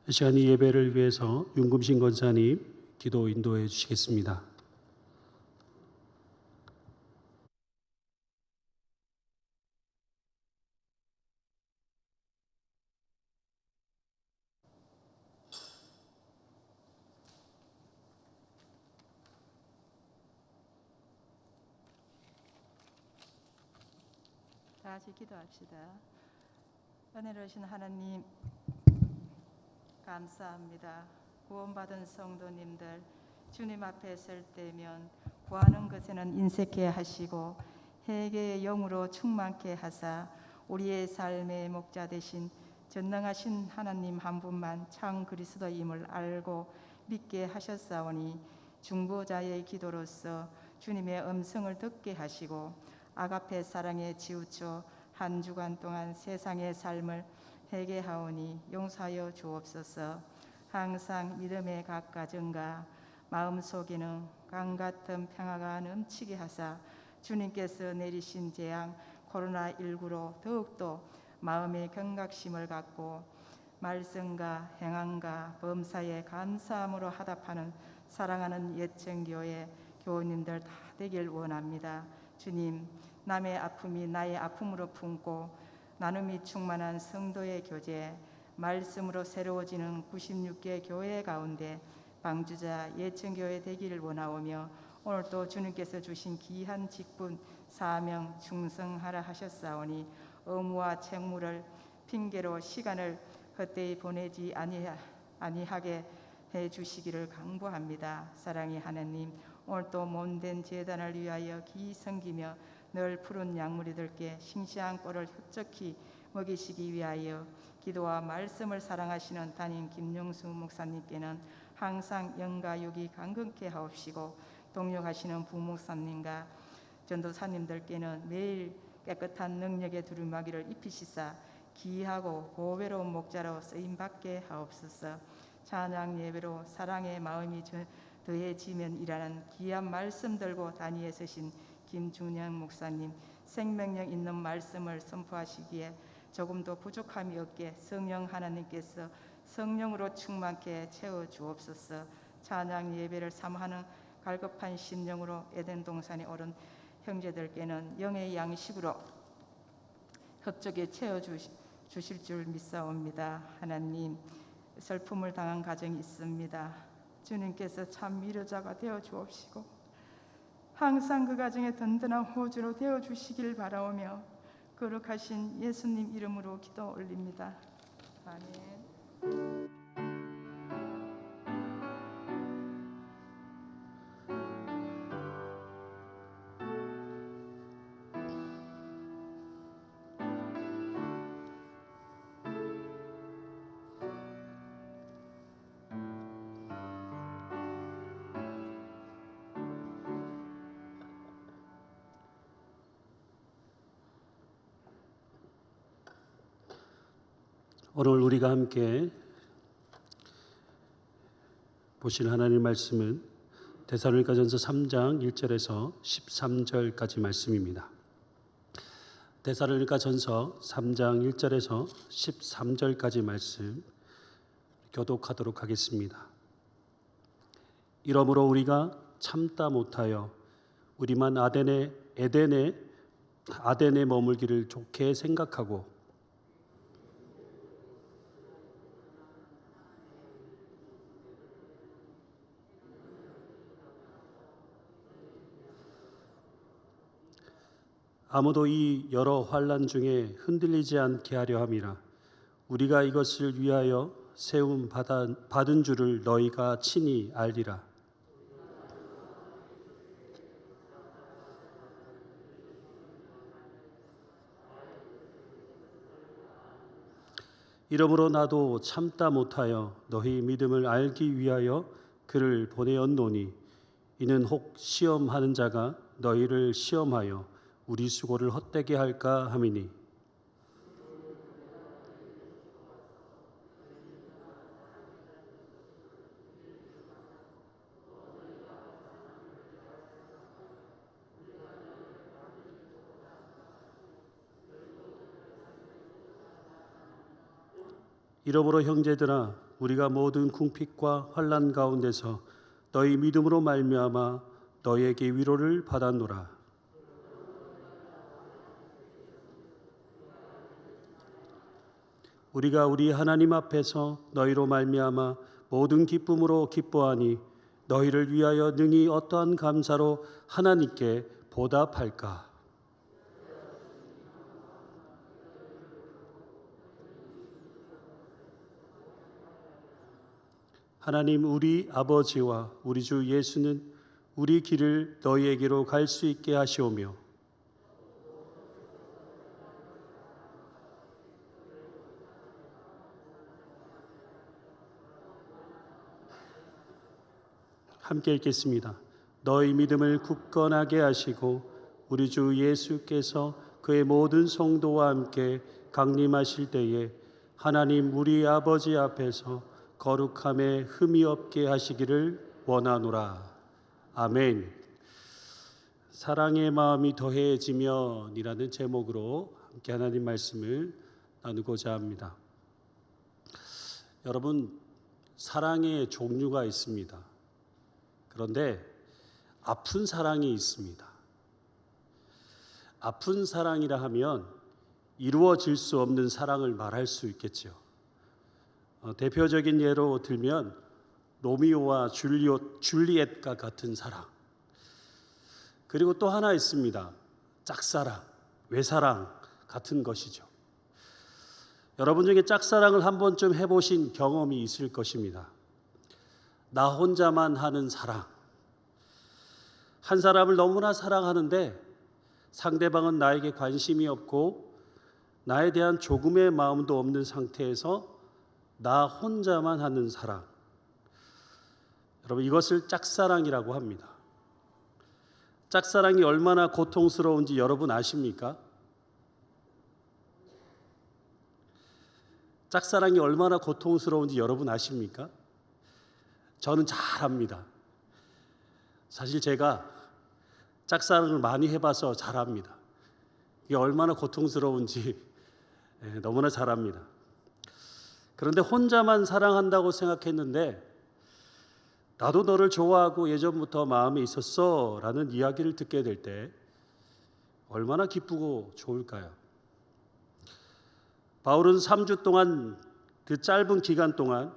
이 시간 이 예배를 위해서 윤금신 권사님 기도 인도해 주시겠습니다. 다 같이 기도합시다. 은혜로우신 하나님 감사합니다. 구원받은 성도님들 주님 앞에 설 때면 구하는 것에는 인색해 하시고 회개의 영으로 충만케 하사 우리의 삶의 목자 되신 전능하신 하나님 한 분만 참 그리스도임을 알고 믿게 하셨사오니 중보자의 기도로서 주님의 음성을 듣게 하시고 아가페 사랑에 치우쳐 한 주간 동안 세상의 삶을 회개하오니 용서하여 주옵소서. 항상 믿음의 각가정과 마음속에는 강같은 평화가 넘치게 하사 주님께서 내리신 재앙 코로나19로 더욱더 마음의 경각심을 갖고 말씀과 행함과 범사에 감사함으로 화답하는 사랑하는 예천교회 교우님들 다 되길 원합니다. 주님, 남의 아픔이 나의 아픔으로 품고 나눔이 충만한 성도의 교제, 말씀으로 새로워지는 96개 교회 가운데 방주자 예천교회 되기를 원하오며 오늘도 주님께서 주신 귀한 직분 사명 충성하라 하셨사오니 의무와 책무를 핑계로 시간을 헛되이 보내지 아니하게 해주시기를 간구합니다. 사랑의 하나님, 오늘도 몸된 제단을 위하여 기 섬기며 늘 푸른 양무리들께 싱싱한 꼴을 흡족히 먹이시기 위하여 기도와 말씀을 사랑하시는 담임 김용수 목사님께는 항상 영과 육이 강건케 하옵시고 동역하시는 부목사님과 전도사님들께는 매일 깨끗한 능력의 두루마기를 입히시사 기이하고 보배로운 목자로 쓰임받게 하옵소서. 찬양 예배로 사랑의 마음이 더해지면 이라는 귀한 말씀 들고 단위에 서신 김준영 목사님, 생명력 있는 말씀을 선포하시기에 조금도 부족함이 없게 성령 하나님께서 성령으로 충만케 채워주옵소서. 찬양 예배를 사모하는 갈급한 심령으로 에덴 동산에 오른 형제들께는 영의 양식으로 흡족히 채워주실 줄 믿사옵니다. 하나님, 슬픔을 당한 가정이 있습니다. 주님께서 참 위로자가 되어 주옵시고 항상 그 가정에 든든한 호주로 되어 주시길 바라오며 거룩하신 예수님 이름으로 기도 올립니다. 아멘. 오늘 우리가 함께 보실 하나님 말씀은 데살로니가전서 3장 1절에서 13절까지 말씀입니다. 데살로니가전서 3장 1절에서 13절까지 말씀 교독하도록 하겠습니다. 이러므로 우리가 참다 못하여 우리만 에덴에 머물기를 좋게 생각하고 아무도 이 여러 환난 중에 흔들리지 않게 하려 함이라. 우리가 이것을 위하여 세움 받은 줄을 너희가 친히 알리라. 이러므로 나도 참다 못하여 너희 믿음을 알기 위하여 그를 보내었노니 이는 혹 시험하는 자가 너희를 시험하여 우리 수고를 헛되게 할까 함이니 이러므로 형제들아 우리가 모든 궁핍과 환난 가운데서 너희 믿음으로 말미암아 너희에게 위로를 받았노라. 우리가 우리 하나님 앞에서 너희로 말미암아 모든 기쁨으로 기뻐하니 너희를 위하여 능히 어떠한 감사로 하나님께 보답할까? 하나님 우리 아버지와 우리 주 예수는 우리 길을 너희에게로 갈 수 있게 하시오며 함께 읽겠습니다. 너희 믿음을 굳건하게 하시고 우리 주 예수께서 그의 모든 성도와 함께 강림하실 때에 하나님 우리 아버지 앞에서 거룩함에 흠이 없게 하시기를 원하노라. 아멘. 사랑의 마음이 더해지면이라는 제목으로 함께 하나님 말씀을 나누고자 합니다. 여러분, 사랑의 종류가 있습니다. 그런데 아픈 사랑이 있습니다. 아픈 사랑이라 하면 이루어질 수 없는 사랑을 말할 수 있겠죠. 대표적인 예로 들면 로미오와 줄리엣과 같은 사랑. 그리고 또 하나 있습니다. 짝사랑, 외사랑 같은 것이죠. 여러분 중에 짝사랑을 한 번쯤 해보신 경험이 있을 것입니다. 나 혼자만 하는 사랑. 한 사람을 너무나 사랑하는데 상대방은 나에게 관심이 없고 나에 대한 조금의 마음도 없는 상태에서 나 혼자만 하는 사랑. 여러분, 이것을 짝사랑이라고 합니다. 짝사랑이 얼마나 고통스러운지 여러분 아십니까? 짝사랑이 얼마나 고통스러운지 여러분 아십니까? 저는 잘 압니다. 사실 제가 짝사랑을 많이 해봐서 잘 압니다. 이게 얼마나 고통스러운지 너무나 잘 압니다. 그런데 혼자만 사랑한다고 생각했는데 나도 너를 좋아하고 예전부터 마음에 있었어 라는 이야기를 듣게 될 때 얼마나 기쁘고 좋을까요? 바울은 3주 동안 그 짧은 기간 동안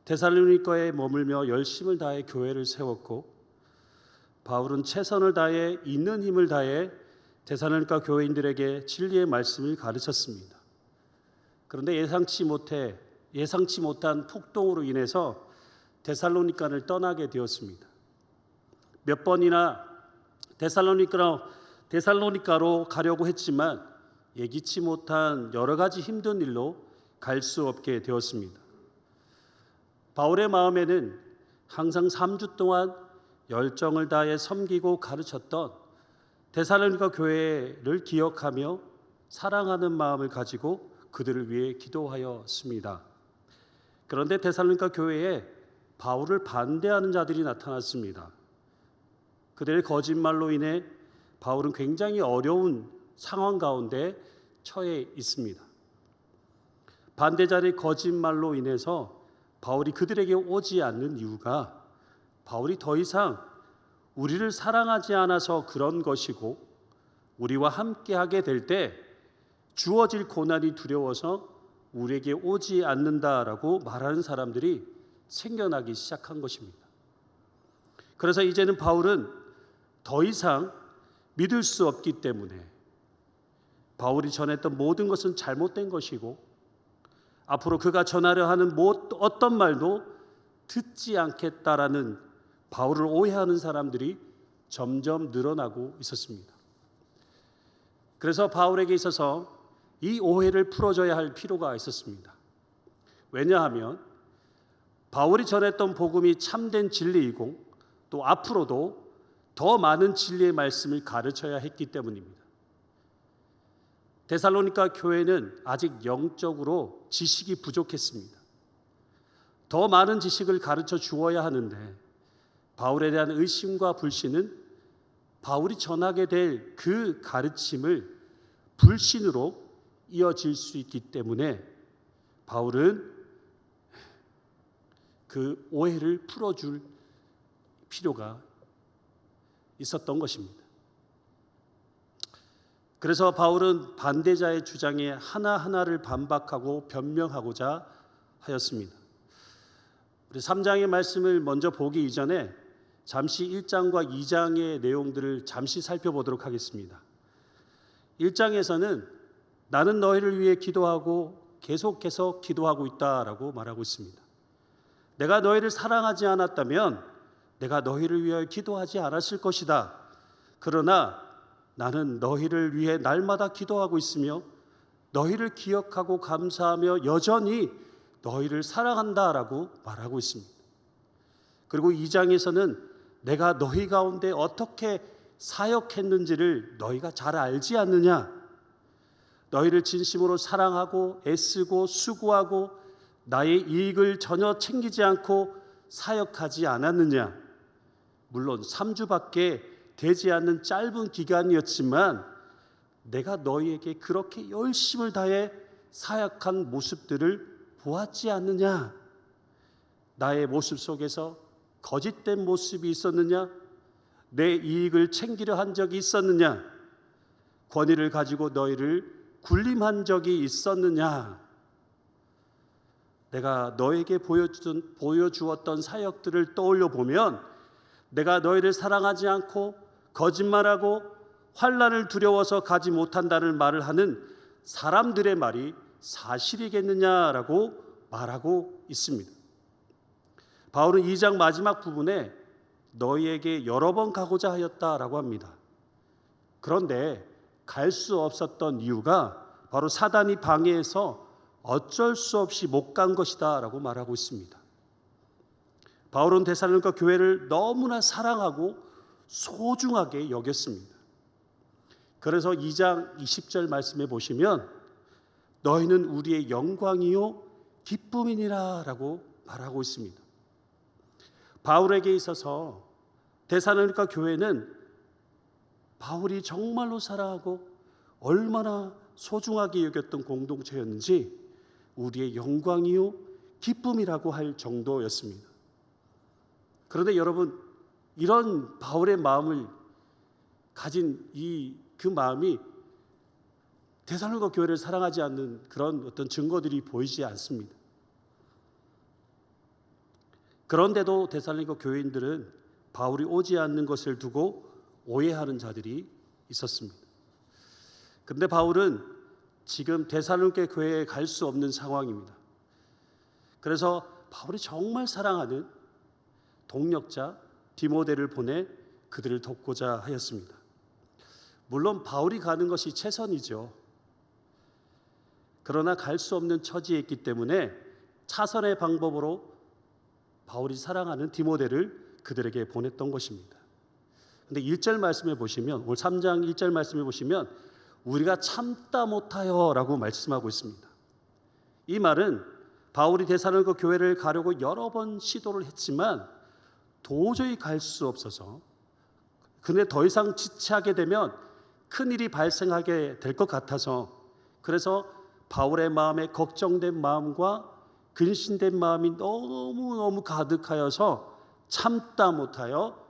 데살로니가에 머물며 열심을 다해 교회를 세웠고 바울은 최선을 다해 있는 힘을 다해 데살로니가 교회인들에게 진리의 말씀을 가르쳤습니다. 그런데 예상치 못한 폭동으로 인해서 데살로니가를 떠나게 되었습니다. 몇 번이나 데살로니가로 가려고 했지만 예기치 못한 여러 가지 힘든 일로 갈 수 없게 되었습니다. 바울의 마음에는 항상 3주 동안 열정을 다해 섬기고 가르쳤던 데살로니가 교회를 기억하며 사랑하는 마음을 가지고 그들을 위해 기도하였습니다. 그런데 데살로니가 교회에 바울을 반대하는 자들이 나타났습니다. 그들의 거짓말로 인해 바울은 굉장히 어려운 상황 가운데 처해 있습니다. 반대자들의 거짓말로 인해서 바울이 그들에게 오지 않는 이유가 바울이 더 이상 우리를 사랑하지 않아서 그런 것이고 우리와 함께하게 될 때 주어질 고난이 두려워서 우리에게 오지 않는다라고 말하는 사람들이 생겨나기 시작한 것입니다. 그래서 이제는 바울은 더 이상 믿을 수 없기 때문에 바울이 전했던 모든 것은 잘못된 것이고 앞으로 그가 전하려 하는 어떤 말도 듣지 않겠다라는 바울을 오해하는 사람들이 점점 늘어나고 있었습니다. 그래서 바울에게 있어서 이 오해를 풀어줘야 할 필요가 있었습니다. 왜냐하면 바울이 전했던 복음이 참된 진리이고 또 앞으로도 더 많은 진리의 말씀을 가르쳐야 했기 때문입니다. 데살로니가 교회는 아직 영적으로 지식이 부족했습니다. 더 많은 지식을 가르쳐 주어야 하는데 바울에 대한 의심과 불신은 바울이 전하게 될 그 가르침을 불신으로 이어질 수 있기 때문에 바울은 그 오해를 풀어줄 필요가 있었던 것입니다. 그래서 바울은 반대자의 주장에 하나하나를 반박하고 변명하고자 하였습니다. 우리 3장의 말씀을 먼저 보기 이전에 잠시 1장과 2장의 내용들을 잠시 살펴보도록 하겠습니다. 1장에서는 나는 너희를 위해 기도하고 계속해서 기도하고 있다라고 말하고 있습니다. 내가 너희를 사랑하지 않았다면 내가 너희를 위하여 기도하지 않았을 것이다. 그러나 나는 너희를 위해 날마다 기도하고 있으며 너희를 기억하고 감사하며 여전히 너희를 사랑한다라고 말하고 있습니다. 그리고 2장에서는 내가 너희 가운데 어떻게 사역했는지를 너희가 잘 알지 않느냐? 너희를 진심으로 사랑하고 애쓰고 수고하고 나의 이익을 전혀 챙기지 않고 사역하지 않았느냐? 물론 3주밖에 되지 않는 짧은 기간이었지만 내가 너희에게 그렇게 열심을 다해 사역한 모습들을 보았지 않느냐? 나의 모습 속에서 거짓된 모습이 있었느냐? 내 이익을 챙기려 한 적이 있었느냐? 권위를 가지고 너희를 군림한 적이 있었느냐? 내가 너에게 보여주었던 사역들을 떠올려 보면 내가 너희를 사랑하지 않고 거짓말하고 환난을 두려워서 가지 못한다는 말을 하는 사람들의 말이 사실이겠느냐라고 말하고 있습니다. 바울은 2장 마지막 부분에 너희에게 여러 번 가고자 하였다라고 합니다. 그런데 갈 수 없었던 이유가 바로 사단이 방해해서 어쩔 수 없이 못 간 것이다 라고 말하고 있습니다. 바울은 데살로니가 교회를 너무나 사랑하고 소중하게 여겼습니다. 그래서 2장 20절 말씀에 보시면 너희는 우리의 영광이요 기쁨이니라 라고 말하고 있습니다. 바울에게 있어서 데살로니가 교회는 바울이 정말로 사랑하고 얼마나 소중하게 여겼던 공동체였는지 우리의 영광이요 기쁨이라고 할 정도였습니다. 그런데 여러분, 이런 바울의 마음을 가진 그 마음이 데살로니가 교회를 사랑하지 않는 그런 어떤 증거들이 보이지 않습니다. 그런데도 데살로니가 교회인들은 바울이 오지 않는 것을 두고 오해하는 자들이 있었습니다. 그런데 바울은 지금 데살로니가 교회에 갈 수 없는 상황입니다. 그래서 바울이 정말 사랑하는 동력자 디모데를 보내 그들을 돕고자 하였습니다. 물론 바울이 가는 것이 최선이죠. 그러나 갈 수 없는 처지에 있기 때문에 차선의 방법으로 바울이 사랑하는 디모데를 그들에게 보냈던 것입니다. 그런데 1절 말씀에 보시면, 오늘 3장 1절 말씀에 보시면 우리가 참다 못하여 라고 말씀하고 있습니다. 이 말은 바울이 데살로니가 교회를 가려고 여러 번 시도를 했지만 도저히 갈 수 없어서, 근데 더 이상 지체하게 되면 큰일이 발생하게 될 것 같아서, 그래서 바울의 마음에 걱정된 마음과 근심된 마음이 너무너무 가득하여서 참다 못하여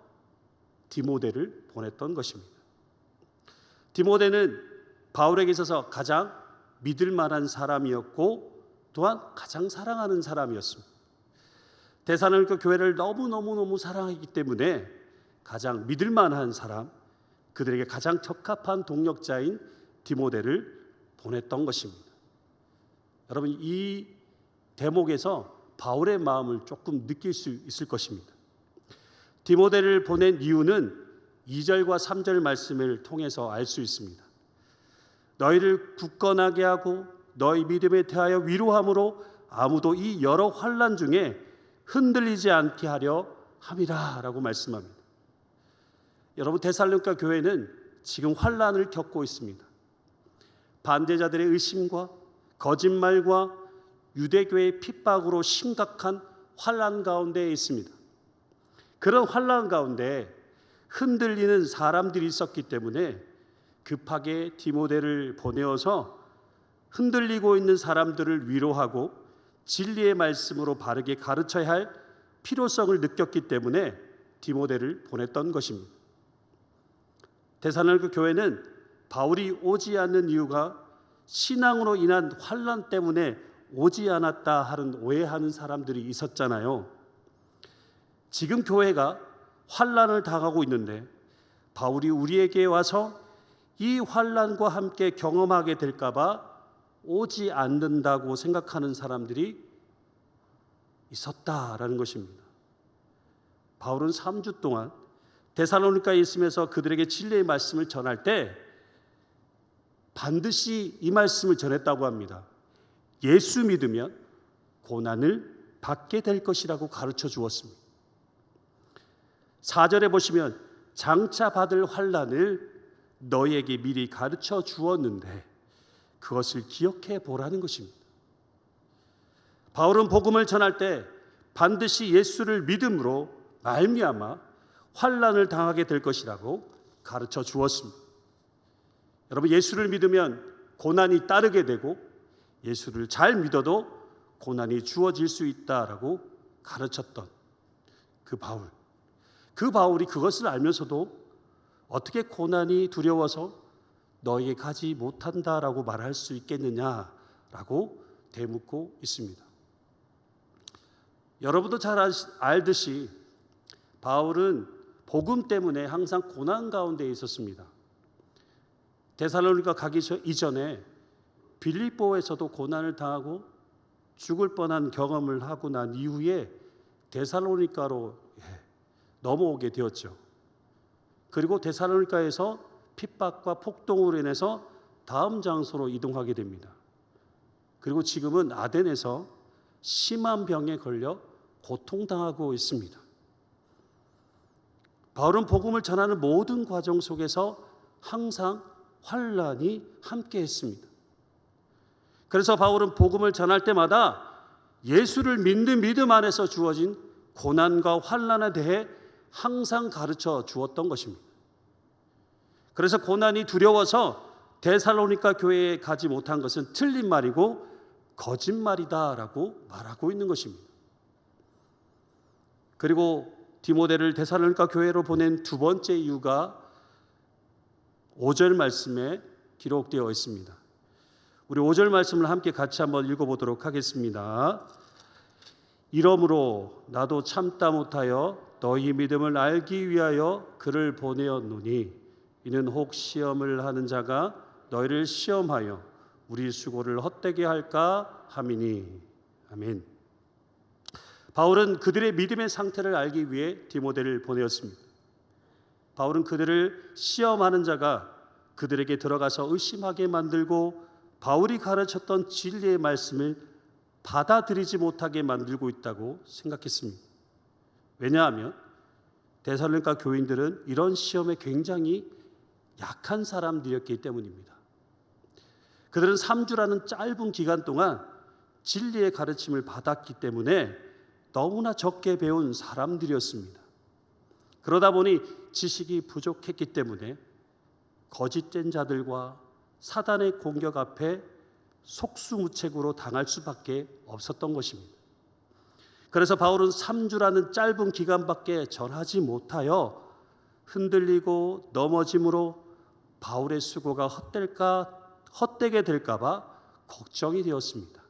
디모데를 보냈던 것입니다. 디모데는 바울에게 있어서 가장 믿을 만한 사람이었고 또한 가장 사랑하는 사람이었습니다. 데살로니가 교회를 너무너무 사랑하기 때문에 가장 믿을 만한 사람, 그들에게 가장 적합한 동력자인 디모데를 보냈던 것입니다. 여러분, 이 대목에서 바울의 마음을 조금 느낄 수 있을 것입니다. 디모데를 보낸 이유는 2절과 3절 말씀을 통해서 알 수 있습니다. 너희를 굳건하게 하고 너희 믿음에 대하여 위로함으로 아무도 이 여러 환난 중에 흔들리지 않게 하려 함이라 라고 말씀합니다. 여러분, 데살로니가 교회는 지금 환난을 겪고 있습니다. 반대자들의 의심과 거짓말과 유대교의 핍박으로 심각한 환난 가운데에 있습니다. 그런 환난 가운데 흔들리는 사람들이 있었기 때문에 급하게 디모데를 보내어서 흔들리고 있는 사람들을 위로하고 진리의 말씀으로 바르게 가르쳐야 할 필요성을 느꼈기 때문에 디모데를 보냈던 것입니다. 데살로니가 교회는 바울이 오지 않는 이유가 신앙으로 인한 환난 때문에 오지 않았다 하는 오해하는 사람들이 있었잖아요. 지금 교회가 환난을 당하고 있는데 바울이 우리에게 와서 이 환난과 함께 경험하게 될까 봐 오지 않는다고 생각하는 사람들이 있었다라는 것입니다. 바울은 3주 동안 데살로니가에 있으면서 그들에게 진리의 말씀을 전할 때 반드시 이 말씀을 전했다고 합니다. 예수 믿으면 고난을 받게 될 것이라고 가르쳐 주었습니다. 4절에 보시면 장차 받을 환난을 너희에게 미리 가르쳐 주었는데 그것을 기억해 보라는 것입니다. 바울은 복음을 전할 때 반드시 예수를 믿음으로 말미암아 환난을 당하게 될 것이라고 가르쳐 주었습니다. 여러분, 예수를 믿으면 고난이 따르게 되고 예수를 잘 믿어도 고난이 주어질 수 있다라고 가르쳤던 그 바울이 그것을 알면서도 어떻게 고난이 두려워서 너에게 가지 못한다라고 말할 수 있겠느냐라고 되묻고 있습니다. 여러분도 잘 알듯이 바울은 복음 때문에 항상 고난 가운데 있었습니다. 데살로니가 가기 이전에 빌립보에서도 고난을 당하고 죽을 뻔한 경험을 하고 난 이후에 데살로니가로 넘어오게 되었죠. 그리고 데살로니가에서 핍박과 폭동으로 인해서 다음 장소로 이동하게 됩니다. 그리고 지금은 아덴에서 심한 병에 걸려 고통당하고 있습니다. 바울은 복음을 전하는 모든 과정 속에서 항상 환난이 함께했습니다. 그래서 바울은 복음을 전할 때마다 예수를 믿는 믿음 안에서 주어진 고난과 환난에 대해 항상 가르쳐 주었던 것입니다. 그래서 고난이 두려워서 데살로니가 교회에 가지 못한 것은 틀린 말이고 거짓말이다라고 말하고 있는 것입니다. 그리고 디모데를 데살로니가 교회로 보낸 두 번째 이유가 5절 말씀에 기록되어 있습니다. 우리 5절 말씀을 함께 같이 한번 읽어보도록 하겠습니다. 이러므로 나도 참다 못하여 너희 믿음을 알기 위하여 그를 보내었노니 이는 혹 시험을 하는 자가 너희를 시험하여 우리 수고를 헛되게 할까 함이니. 아멘. 바울은 그들의 믿음의 상태를 알기 위해 디모데를 보내었습니다. 바울은 그들을 시험하는 자가 그들에게 들어가서 의심하게 만들고 바울이 가르쳤던 진리의 말씀을 받아들이지 못하게 만들고 있다고 생각했습니다. 왜냐하면 데살로니가 교인들은 이런 시험에 굉장히 약한 사람들이었기 때문입니다. 그들은 3주라는 짧은 기간 동안 진리의 가르침을 받았기 때문에 너무나 적게 배운 사람들이었습니다. 그러다 보니 지식이 부족했기 때문에 거짓된 자들과 사단의 공격 앞에 속수무책으로 당할 수밖에 없었던 것입니다. 그래서 바울은 3주라는 짧은 기간밖에 전하지 못하여 흔들리고 넘어짐으로 바울의 수고가 헛되게 될까 봐 걱정이 되었습니다.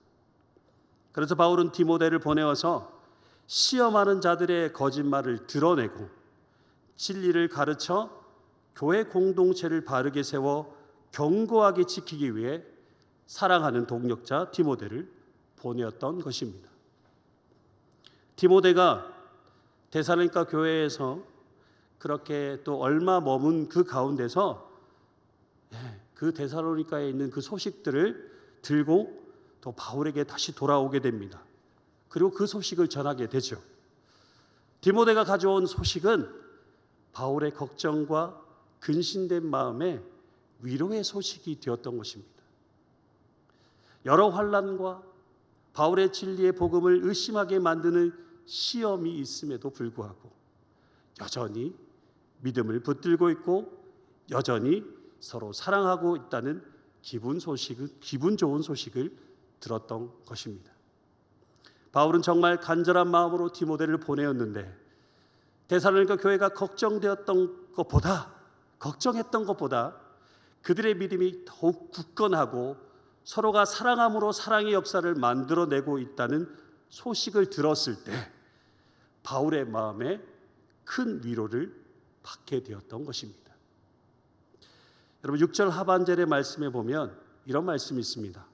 그래서 바울은 디모데를 보내어서 시험하는 자들의 거짓말을 드러내고 진리를 가르쳐 교회 공동체를 바르게 세워 견고하게 지키기 위해 사랑하는 동력자 디모데를 보내었던 것입니다. 디모데가 데살로니가 교회에서 그렇게 또 얼마 머문 그 가운데서 그 데살로니가에 있는 그 소식들을 들고 또 바울에게 다시 돌아오게 됩니다. 그리고 그 소식을 전하게 되죠. 디모데가 가져온 소식은 바울의 걱정과 근심된 마음에 위로의 소식이 되었던 것입니다. 여러 환난과 바울의 진리의 복음을 의심하게 만드는 시험이 있음에도 불구하고 여전히 믿음을 붙들고 있고 여전히 서로 사랑하고 있다는 기분 좋은 소식을 들었던 것입니다. 바울은 정말 간절한 마음으로 디모데를 보내었는데 데살로니가 교회가 걱정했던 것보다 그들의 믿음이 더욱 굳건하고 서로가 사랑함으로 사랑의 역사를 만들어내고 있다는 소식을 들었을 때 바울의 마음에 큰 위로를 받게 되었던 것입니다. 여러분 6절 하반절의 말씀에 보면 이런 말씀이 있습니다.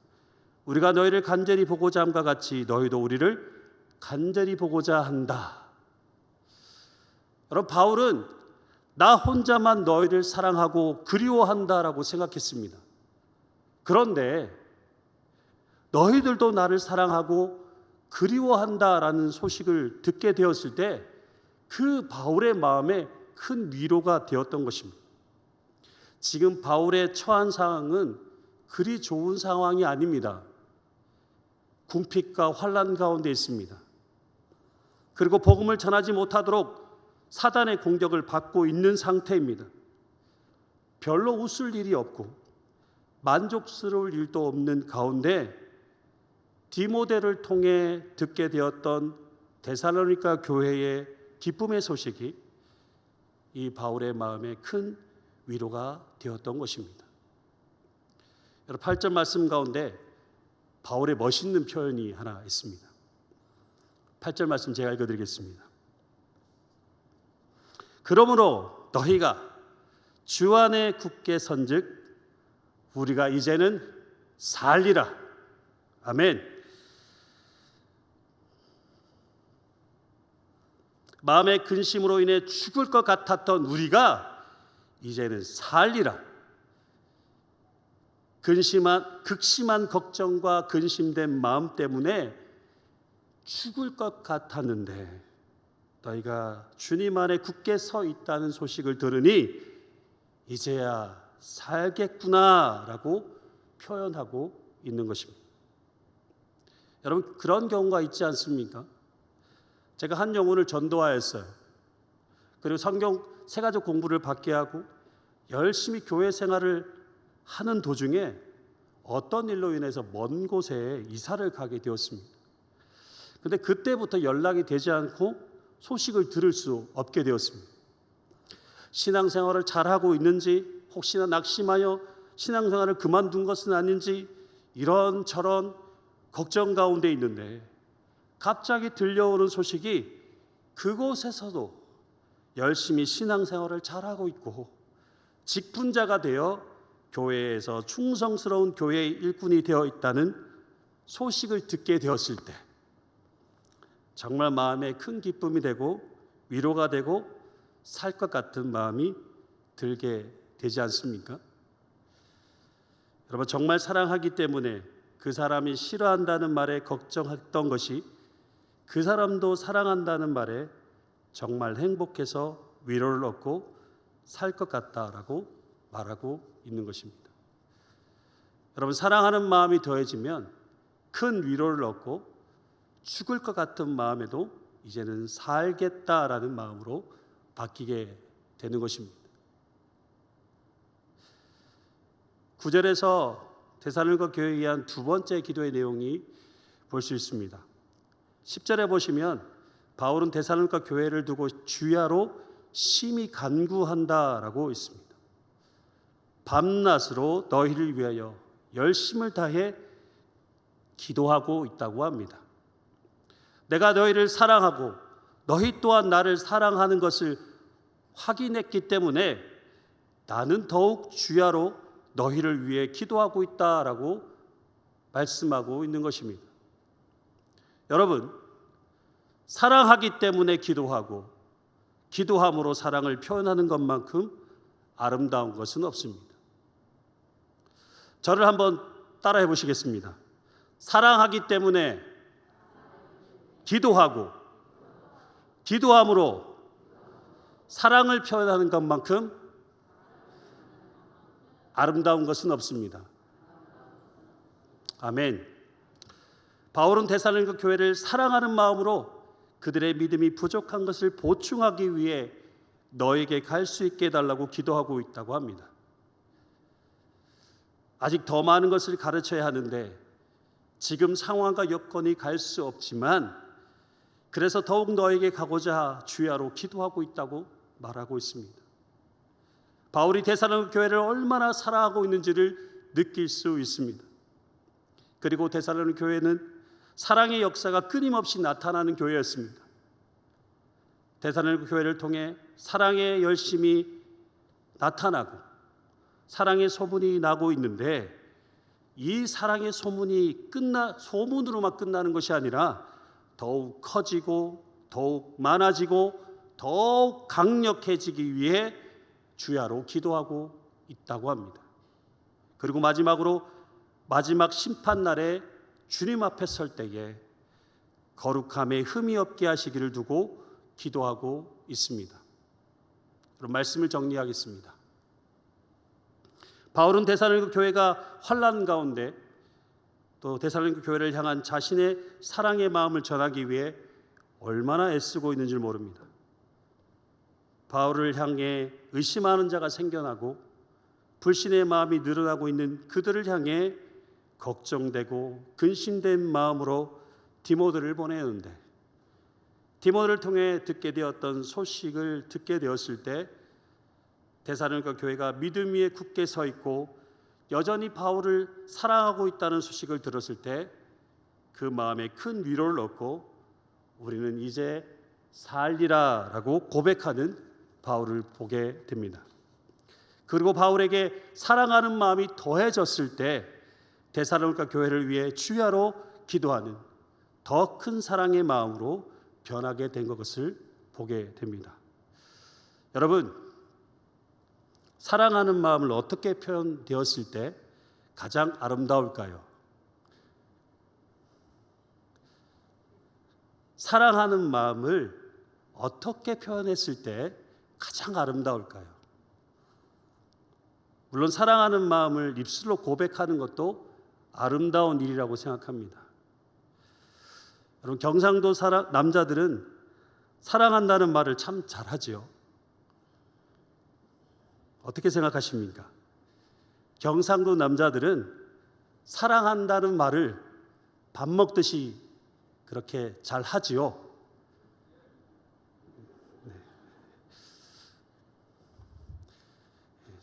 우리가 너희를 간절히 보고자 함과 같이 너희도 우리를 간절히 보고자 한다. 여러분 바울은 나 혼자만 너희를 사랑하고 그리워한다라고 생각했습니다. 그런데 너희들도 나를 사랑하고 그리워한다라는 소식을 듣게 되었을 때 그 바울의 마음에 큰 위로가 되었던 것입니다. 지금 바울의 처한 상황은 그리 좋은 상황이 아닙니다. 궁핍과 환난 가운데 있습니다. 그리고 복음을 전하지 못하도록 사단의 공격을 받고 있는 상태입니다. 별로 웃을 일이 없고 만족스러울 일도 없는 가운데 디모데를 통해 듣게 되었던 데살로니가 교회의 기쁨의 소식이 이 바울의 마음에 큰 위로가 되었던 것입니다. 여러분 8절 말씀 가운데 바울의 멋있는 표현이 하나 있습니다. 8절 말씀 제가 읽어드리겠습니다. 그러므로 너희가 주 안에 굳게 선즉 우리가 이제는 살리라. 아멘. 마음의 근심으로 인해 죽을 것 같았던 우리가 이제는 살리라. 극심한 걱정과 근심된 마음 때문에 죽을 것 같았는데 너희가 주님 안에 굳게 서 있다는 소식을 들으니 이제야 살겠구나라고 표현하고 있는 것입니다. 여러분 그런 경우가 있지 않습니까? 제가 한 영혼을 전도하였어요. 그리고 성경 세가족 공부를 받게 하고 열심히 교회 생활을 하는 도중에 어떤 일로 인해서 먼 곳에 이사를 가게 되었습니다. 그런데 그때부터 연락이 되지 않고 소식을 들을 수 없게 되었습니다. 신앙생활을 잘하고 있는지 혹시나 낙심하여 신앙생활을 그만둔 것은 아닌지 이런저런 걱정 가운데 있는데 갑자기 들려오는 소식이 그곳에서도 열심히 신앙생활을 잘하고 있고 직분자가 되어 교회에서 충성스러운 교회의 일꾼이 되어 있다는 소식을 듣게 되었을 때 정말 마음에 큰 기쁨이 되고 위로가 되고 살 것 같은 마음이 들게 되지 않습니까? 여러분 정말 사랑하기 때문에 그 사람이 싫어한다는 말에 걱정했던 것이 그 사람도 사랑한다는 말에 정말 행복해서 위로를 얻고 살 것 같다라고 말하고 있는 것입니다. 여러분 사랑하는 마음이 더해지면 큰 위로를 얻고 죽을 것 같은 마음에도 이제는 살겠다라는 마음으로 바뀌게 되는 것입니다. 9절에서 데살로니가 교회에 의한 두 번째 기도의 내용이 볼 수 있습니다. 10절에 보시면 바울은 데살로니가 교회를 두고 주야로 심히 간구한다라고 있습니다. 밤낮으로 너희를 위하여 열심을 다해 기도하고 있다고 합니다. 내가 너희를 사랑하고 너희 또한 나를 사랑하는 것을 확인했기 때문에 나는 더욱 주야로 너희를 위해 기도하고 있다라고 말씀하고 있는 것입니다. 여러분, 사랑하기 때문에 기도하고 기도함으로 사랑을 표현하는 것만큼 아름다운 것은 없습니다. 저를 한번 따라해 보시겠습니다. 사랑하기 때문에 기도하고 기도함으로 사랑을 표현하는 것만큼 아름다운 것은 없습니다. 아멘. 바울은 데살로니가 교회를 사랑하는 마음으로 그들의 믿음이 부족한 것을 보충하기 위해 너에게 갈 수 있게 해달라고 기도하고 있다고 합니다. 아직 더 많은 것을 가르쳐야 하는데 지금 상황과 여건이 갈 수 없지만 그래서 더욱 너에게 가고자 주야로 기도하고 있다고 말하고 있습니다. 바울이 데살로니가 교회를 얼마나 사랑하고 있는지를 느낄 수 있습니다. 그리고 데살로니가 교회는 사랑의 역사가 끊임없이 나타나는 교회였습니다. 데살로니가 교회를 통해 사랑의 열심이 나타나고 사랑의 소문이 나고 있는데, 이 사랑의 소문이 소문으로만 끝나는 것이 아니라 더욱 커지고 더욱 많아지고 더욱 강력해지기 위해 주야로 기도하고 있다고 합니다. 그리고 마지막으로 마지막 심판날에 주님 앞에 설 때에 거룩함에 흠이 없게 하시기를 두고 기도하고 있습니다. 그럼 말씀을 정리하겠습니다. 바울은 데살로니가 교회가 환난 가운데 또 데살로니가 교회를 향한 자신의 사랑의 마음을 전하기 위해 얼마나 애쓰고 있는지 모릅니다. 바울을 향해 의심하는 자가 생겨나고 불신의 마음이 늘어나고 있는 그들을 향해 걱정되고 근심된 마음으로 디모데를 보내는데, 디모데를 통해 듣게 되었던 소식을 듣게 되었을 때 데살로니가 교회가 믿음 위에 굳게 서 있고 여전히 바울을 사랑하고 있다는 소식을 들었을 때 그 마음에 큰 위로를 얻고 우리는 이제 살리라라고 고백하는 바울을 보게 됩니다. 그리고 바울에게 사랑하는 마음이 더해졌을 때 데살로니가 교회를 위해 주야로 기도하는 더 큰 사랑의 마음으로 변하게 된 것을 보게 됩니다. 여러분, 사랑하는 마음을 어떻게 표현되었을 때 가장 아름다울까요? 사랑하는 마음을 어떻게 표현했을 때 가장 아름다울까요? 물론 사랑하는 마음을 입술로 고백하는 것도 아름다운 일이라고 생각합니다. 여러분, 경상도 남자들은 사랑한다는 말을 참 잘하지요. 어떻게 생각하십니까? 경상도 남자들은 사랑한다는 말을 밥 먹듯이 그렇게 잘 하지요.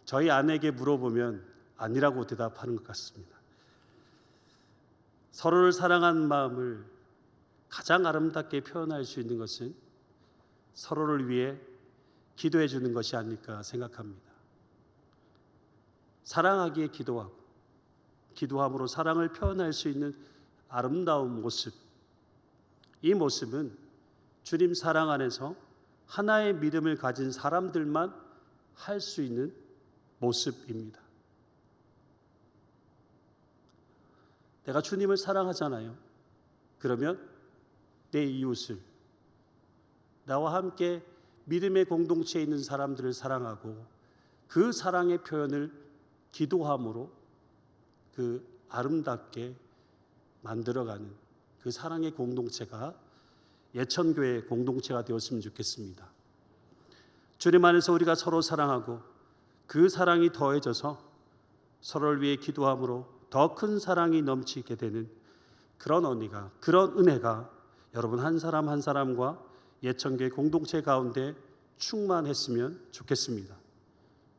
저희 아내에게 물어보면 아니라고 대답하는 것 같습니다. 서로를 사랑하는 마음을 가장 아름답게 표현할 수 있는 것은 서로를 위해 기도해 주는 것이 아닐까 생각합니다. 사랑하기에 기도하고 기도함으로 사랑을 표현할 수 있는 아름다운 모습, 이 모습은 주님 사랑 안에서 하나의 믿음을 가진 사람들만 할 수 있는 모습입니다. 내가 주님을 사랑하잖아요. 그러면 내 이웃을, 나와 함께 믿음의 공동체에 있는 사람들을 사랑하고 그 사랑의 표현을 기도함으로 그 아름답게 만들어가는 그 사랑의 공동체가 예천교회 공동체가 되었으면 좋겠습니다. 주님 안에서 우리가 서로 사랑하고 그 사랑이 더해져서 서로를 위해 기도함으로 더 큰 사랑이 넘치게 되는 그런 은혜가 여러분 한 사람 한 사람과 예천교회 공동체 가운데 충만했으면 좋겠습니다.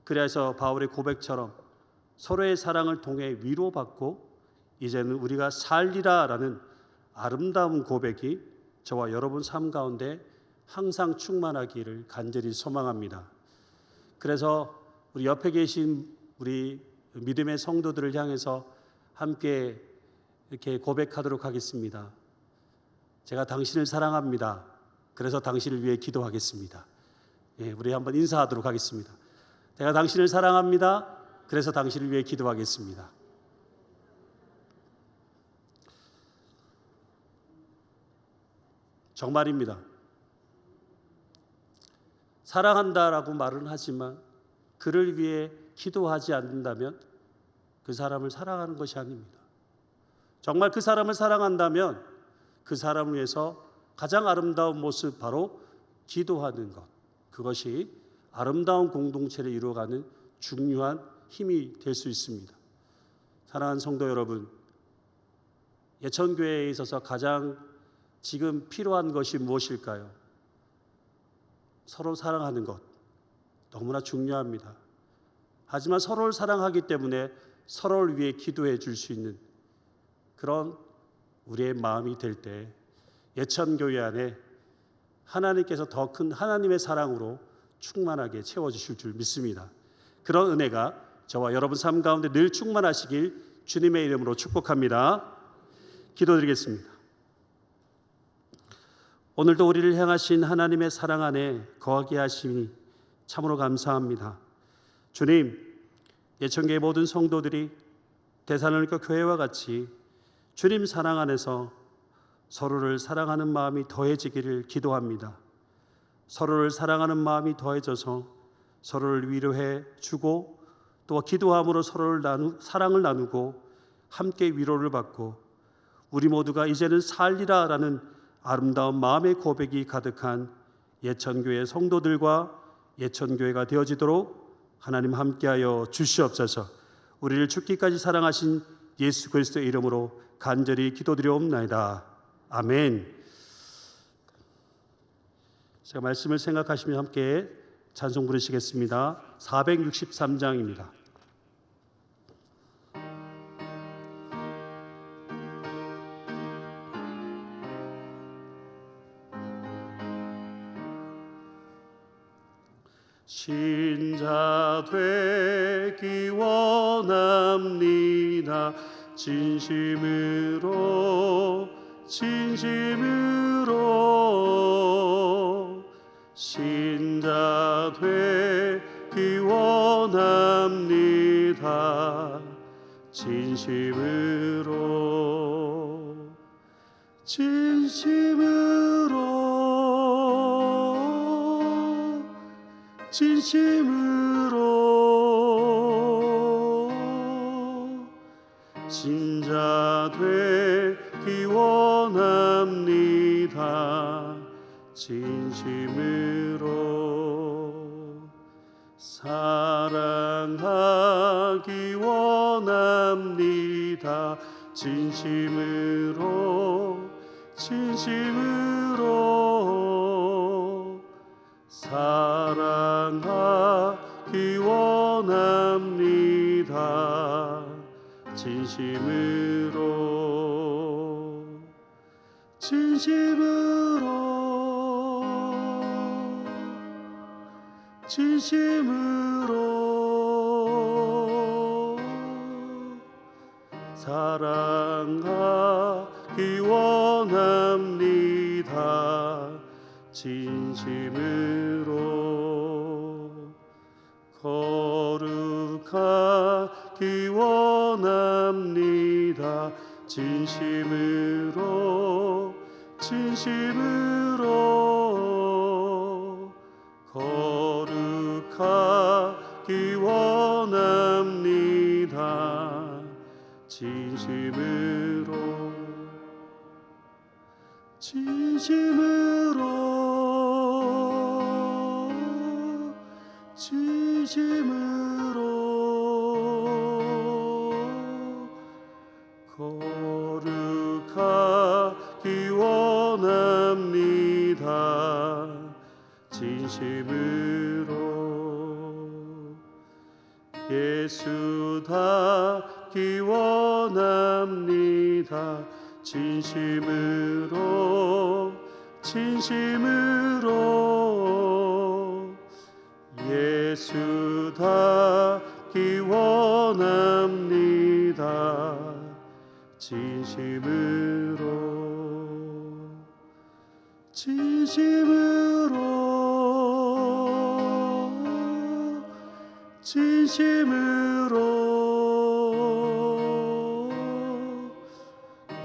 그래서 바울의 고백처럼 서로의 사랑을 통해 위로받고 이제는 우리가 살리라라는 아름다운 고백이 저와 여러분 삶 가운데 항상 충만하기를 간절히 소망합니다. 그래서 우리 옆에 계신 우리 믿음의 성도들을 향해서 함께 이렇게 고백하도록 하겠습니다. 제가 당신을 사랑합니다. 그래서 당신을 위해 기도하겠습니다. 우리 한번 인사하도록 하겠습니다. 제가 당신을 사랑합니다. 그래서 당신을 위해 기도하겠습니다. 정말입니다. 사랑한다라고 말은 하지만 그를 위해 기도하지 않는다면 그 사람을 사랑하는 것이 아닙니다. 정말 그 사람을 사랑한다면 그 사람을 위해서 가장 아름다운 모습, 바로 기도하는 것, 그것이 아름다운 공동체를 이루어가는 중요한 힘이 될 수 있습니다. 사랑하는 성도 여러분, 예천교회에 있어서 가장 지금 필요한 것이 무엇일까요? 서로 사랑하는 것, 너무나 중요합니다. 하지만 서로를 사랑하기 때문에 서로를 위해 기도해 줄 수 있는 그런 우리의 마음이 될 때 예천교회 안에 하나님께서 더 큰 하나님의 사랑으로 충만하게 채워주실 줄 믿습니다. 그런 은혜가 저와 여러분 삶 가운데 늘 충만하시길 주님의 이름으로 축복합니다. 기도드리겠습니다. 오늘도 우리를 향하신 하나님의 사랑 안에 거하게 하시니 참으로 감사합니다. 주님, 예천교회 모든 성도들이 데살로니가 교회와 같이 주님 사랑 안에서 서로를 사랑하는 마음이 더해지기를 기도합니다. 서로를 사랑하는 마음이 더해져서 서로를 위로해 주고 또 기도함으로 서로를 사랑을 나누고 함께 위로를 받고 우리 모두가 이제는 살리라라는 아름다운 마음의 고백이 가득한 예천교회 성도들과 예천교회가 되어지도록 하나님 함께하여 주시옵소서. 우리를 죽기까지 사랑하신 예수 그리스도의 이름으로 간절히 기도드리옵나이다. 아멘. 제가 말씀을 생각하시며 함께 찬송 부르시겠습니다. 463장입니다. 신자 되기 원합니다. 진심으로 신자 되기 원합니다. 진심으로 신자 되기 원합니다. 진심으로 사랑하기 원합니다. 진심으로 사랑하기 원합니다. 진심으로 사랑하기 원합니다. 진심으로 거룩하기 원합니다. 진심으로 거룩하기 원합니다. 거룩하기 원합니다. 진심으로 예수 닮기 원합니다. 진심으로 예수 닮기 원합니다. 진심으로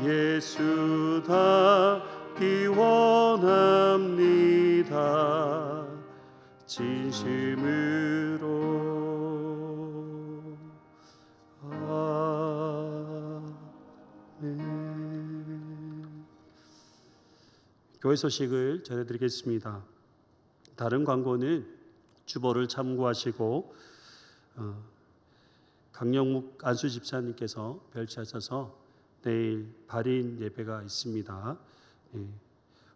예수 닮기 원합니다. 진심으로 아멘. 교회 소식을 전해드리겠습니다. 다른 광고는 주보를 참고하시고 강영묵 안수 집사님께서 별치하셔서 내일 발인 예배가 있습니다. 예,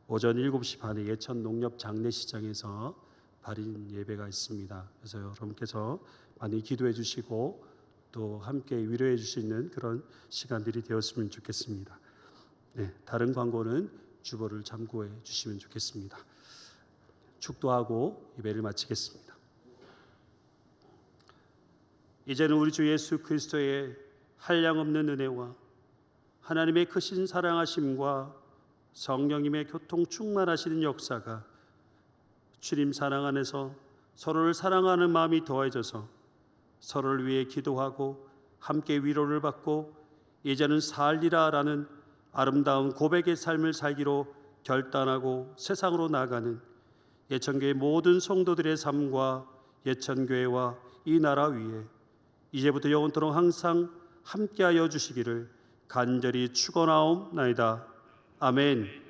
오전 7시 반에 예천 농협 장례시장에서 발인 예배가 있습니다. 그래서 여러분께서 많이 기도해 주시고 또 함께 위로해 주시는 그런 시간들이 되었으면 좋겠습니다. 네, 다른 광고는 주보를 참고해 주시면 좋겠습니다. 축도하고 예배를 마치겠습니다. 이제는 우리 주 예수 그리스도의 한량없는 은혜와 하나님의 크신 사랑하심과 성령님의 교통 충만하시는 역사가 주님 사랑 안에서 서로를 사랑하는 마음이 더해져서 서로를 위해 기도하고 함께 위로를 받고 이제는 살리라라는 아름다운 고백의 삶을 살기로 결단하고 세상으로 나가는 예천교회 모든 성도들의 삶과 예천교회와 이 나라 위에 이제부터 영원토록 항상 함께하여 주시기를 간절히 축원하옵나이다. 아멘.